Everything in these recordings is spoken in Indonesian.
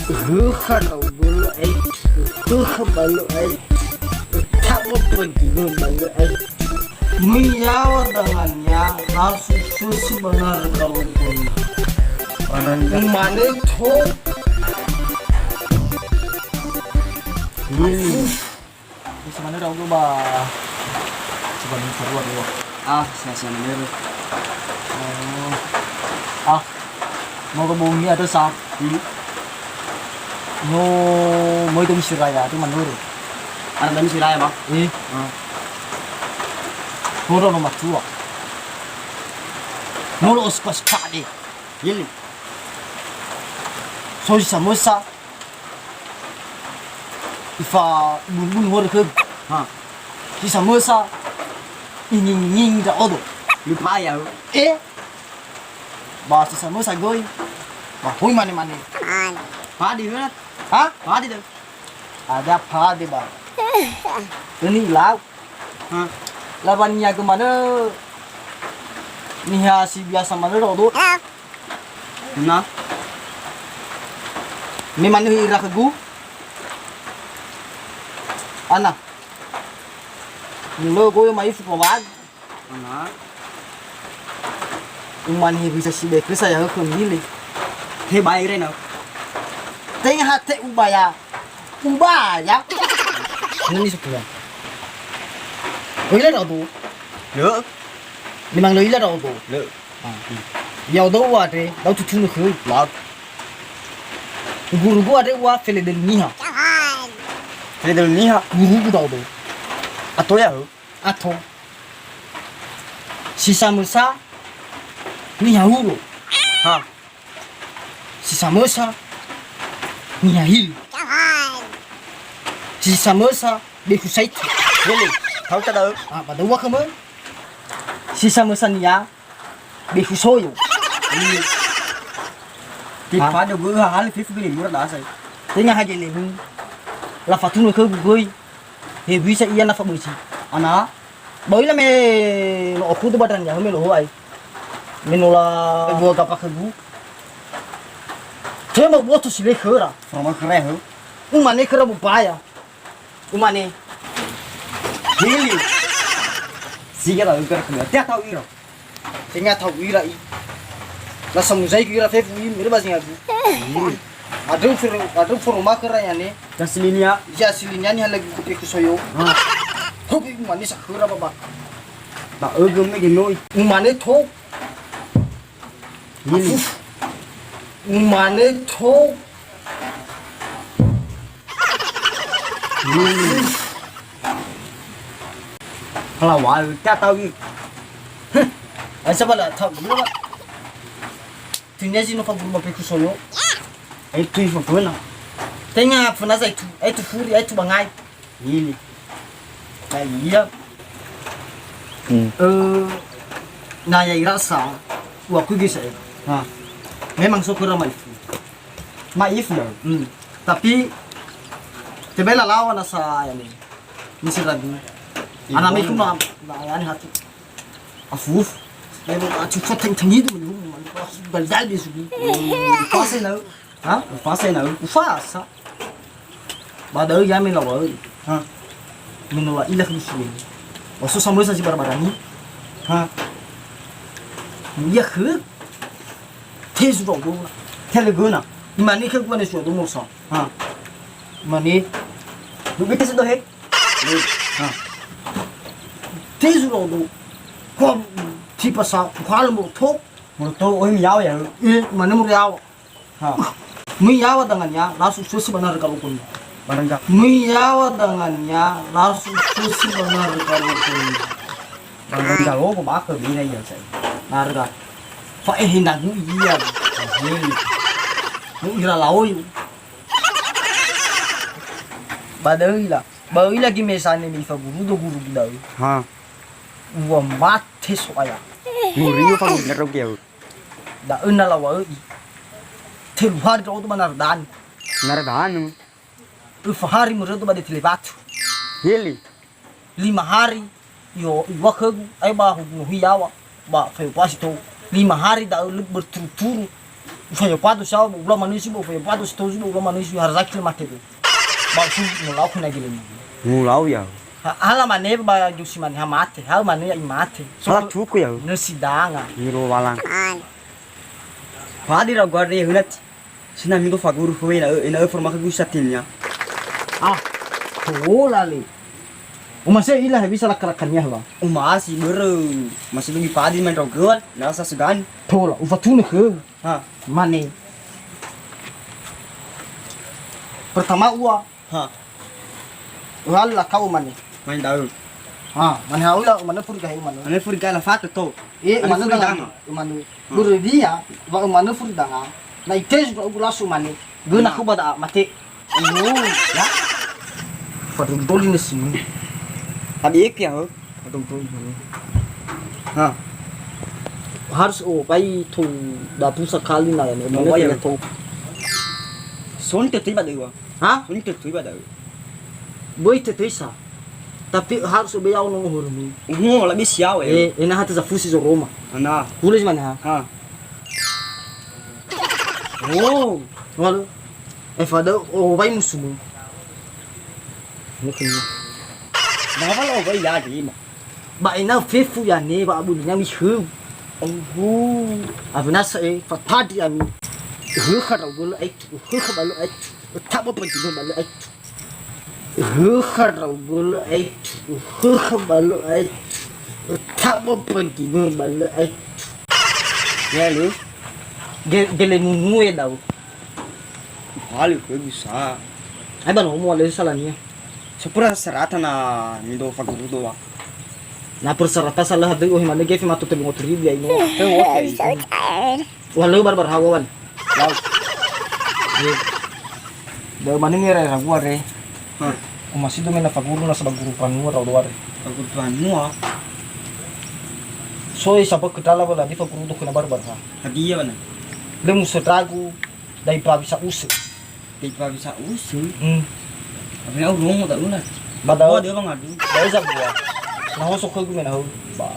Kalau bulu balu tak mau pergi balu menyawat dengannya langsung susu benar kalau pun mana itu Di sana daw ba? Coba seru dulu. Saya dulu. Mau ke bumi ada sak. No, mau itu Siraya itu manur. Ada dami Siraya, Bang? Noro no matua. Noro oskas kade. Yili. Soji samosa. Ifa bun hor ke. Di samosa. Ini da odo. Lupa ya. Bahasa samosa goi. Bah hoi mane. Padi kan? Hah? Padi tuh. Ada pade ba. Ini lau. Lawannya kemana? Nih si biasa mana rodo? Nah, Ni mana hira ke gu? Ana. Ni lo go mai fu pawag. nah. Uman hi bisa si be krisa ya ko nili. He bayre na. Teng hate ubaya. Ubaya. Ni sukuya. Oila rodo. Lỡ. Ni mang loila rodo. Lỡ. Yau do wa de, dau tu tu no khu. Lọt. Guru go ade wa fele del ni ha. Thế được ní hả? Guru go do. À tối à? Ato. Sisa musa. Ni huru. Ha. Sisa musa. Ni hil. Sisa musa be ku sai. Yili. Thấu cho được. Ba do wa kama. Sisa musa ni ya. Be ku soyo. Thì phá được bữa hả? Lấy phía bên nữa đã rồi. Tengah haje le hu. La fatunu ke goi. He bisa iya na fa buci. Ana. Boy la me lo khu tu badan ya me lo ai. Menola gua ka pa ke gu. Thế mà bố tôi chỉ lấy khứa ra. Phòng mà khỏe hả? Mà này khứa một bài à? Mà này. Yili. Xí cái đầu cái khứa. Tiếc tao đi rồi. Thế nghe thầu ý lại. Là xong dây kia là phép ý mới bao nhiêu. Ada rumah kerja ni. Kasilinya. Ya silinya ni lagi kopi kusoyo. Kopi mana sah khứa apa bak. Bà gom mấy cái nôi. Mà này thô. Yili. Mà này thô. Là quả tiếc tao đi. Anh sao lại thầu ý là. Thì nhớ gì nó phải rumah kopi kusoyo. Ấy tùy vào phương nào. Thế nha, phần nó dạy tu, ấy tu phuri, ấy tu bằng ai. Yili. Cái gì á? Nah ya rasa, wah aku bisa ya. Ha. Memang syukur sama itu. Maif ya. Tapi tebela lawan asa ya nih. Misi lagi. Anak itu na yani hati. Afuf. Memang acu coteng tengi itu menurut baldal bisu. Fase nào? Hah? Fase nào? Ufasa. Badai ya min lawa. Ha. Min lawa ilah bisu. Wasu sama saja barbarani. Ha. Ya khứ. Thế rồi đâu. Thế là gương à? Mà ní khứ quan này sửa đúng một sao. Ha. Mà ní Đúng biết thế đâu hết. Ha. thế rồi đâu. Không thì bà sao khóa là một thuốc. Một tô ôi mình giáo vậy. Mà nó một dao. Ha. Menyawa dengannya langsung susi benar kalau pun. Barang gak. Menyawa dengannya langsung susi benar kalau pun. Barang gak lo của bác ở bên đây giờ sẽ. Narga. Phải hình ảnh cũng iya. Cũng là lỗi. Bởi lagi misalnya mi fa guru đời. Ha. Gua mati soalnya. Nguri vô phòng nhà rau kèo. Da ina la wa. Til hari kau tu benar dan. Naradan. Hari menurut tu pada terlibat. Yili. 5 hari yo waktu ay ba huyawa ba fay pasito 5 hari dah berturut-turut Ufanya pado sao ula manusia bo ufanya pado stozi bo ula manusia harzakil matebe. Ba su mulau kuna gele ni. Mulau ya. Hala mane ba jusi mane hamate, hal mane ai mate. Salah cukup ya. Nasidanga. Miro walang. Padi ra guarda hunat. Sina migo faguru foi na forma que gustatilnya. Ah. Tola le. Masih ilah bisa lakarakannya lah. Masih baru. Masih lagi padi main rogan. Nasa segan. Tola, ufatuna ke. Ha. Mane. Pertama ua. Ha. Wala kau mane. Main daun. Ha, mane haula mane furga he mane. Ane furga la fato to. Mane danga. Mane buru dia, wa mane furga danga. Na itejo ko lasu mane. Guna ko bada mate. Ya. Padung doli nesi. Abi ek ya ho. Padung doli. Ha. Harus pai tu dapur sekali na ne. Oh, ya. Tu. Son te tiba dewa. Ha? Son te tiba dewa. Boi te tesa. Tapi harus beyau no hormi. Labi siau eh. Ena hata za fusi zo Roma. Ana. Hules mana ha? Ha. Oh, wala. Fada vai musumu. Mungkin. Napa lo bai ya di ma. Ba ina fefu ya ne ba abu nya mi hu. Oh. Abna sa fatadi ami. Hu khara bol ai. Hu khabalu ai. Tabo panti bol ai. Hu khara bol ai. Hu khabalu ai. Tabo panti bol ai. Ya lu. Gele mumu e dau. Olha que bisa. Ai ba no mo le salania. Sepura serata na mido faguru do wa. Na perserata salah hadu oh mane gefe matu tebe ngotri dia ino. Walau barbar hawan. Lau. Da mane ni ra gua re. Ha. O masih do mena faguru na sabag grupan mo ra do are. Faguru tuan mua. So isa pa kitala wala di faguru do kuna barbar ha. Hadi ya bana. Le muso trago dai pra bisa use. Di pa bisa usul. Apa ya urung da una. Badao Dia bang adu. dai sa gua. Na ho so ko mena ho ba.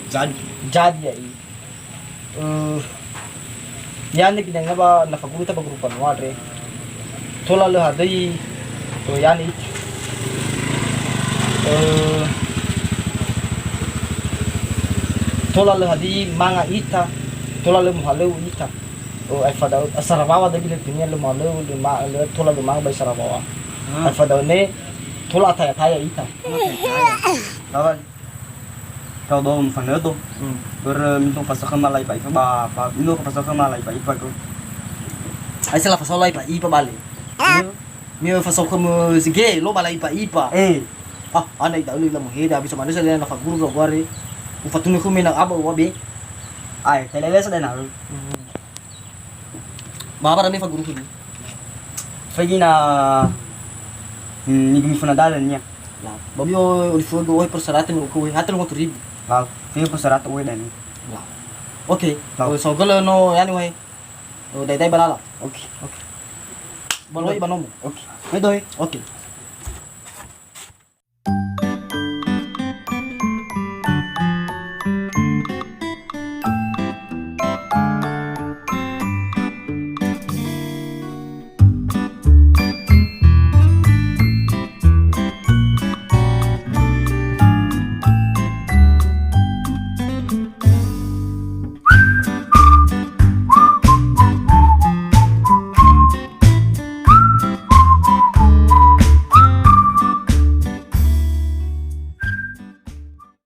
Jadi. Jadi ya i. Yani kinanga ba na faguru ta bagrupan mo are. Thola le hadai to yani tola le hadi manga ita tola le muhalu ita ai fada asarabawa da bile dunia le malu le ma le tola le manga bai sarabawa ai fada ne tola ta ya ita Kawan. Kau do phần nữa tu. Ber minum pasal kemalai pai ba minum pasal kemalai pai pa ko. ai sala fasal lai pa ipa bale mi fasal como sige lo bala ipa anai da ni la muheda bisa manusia le na faguru ro gore ufatuni kumi na abo wabi Ai, telele sa na. babara ni faguru kini Fagi na ni gumi funa dalan niya. babi o fogo o perserata no ko hatel mo trib Wow, tiyo po sarata uwi dani. okay Wow. so galo no yani way o dai balala Okay. baloy banomo Okay. May doy. okay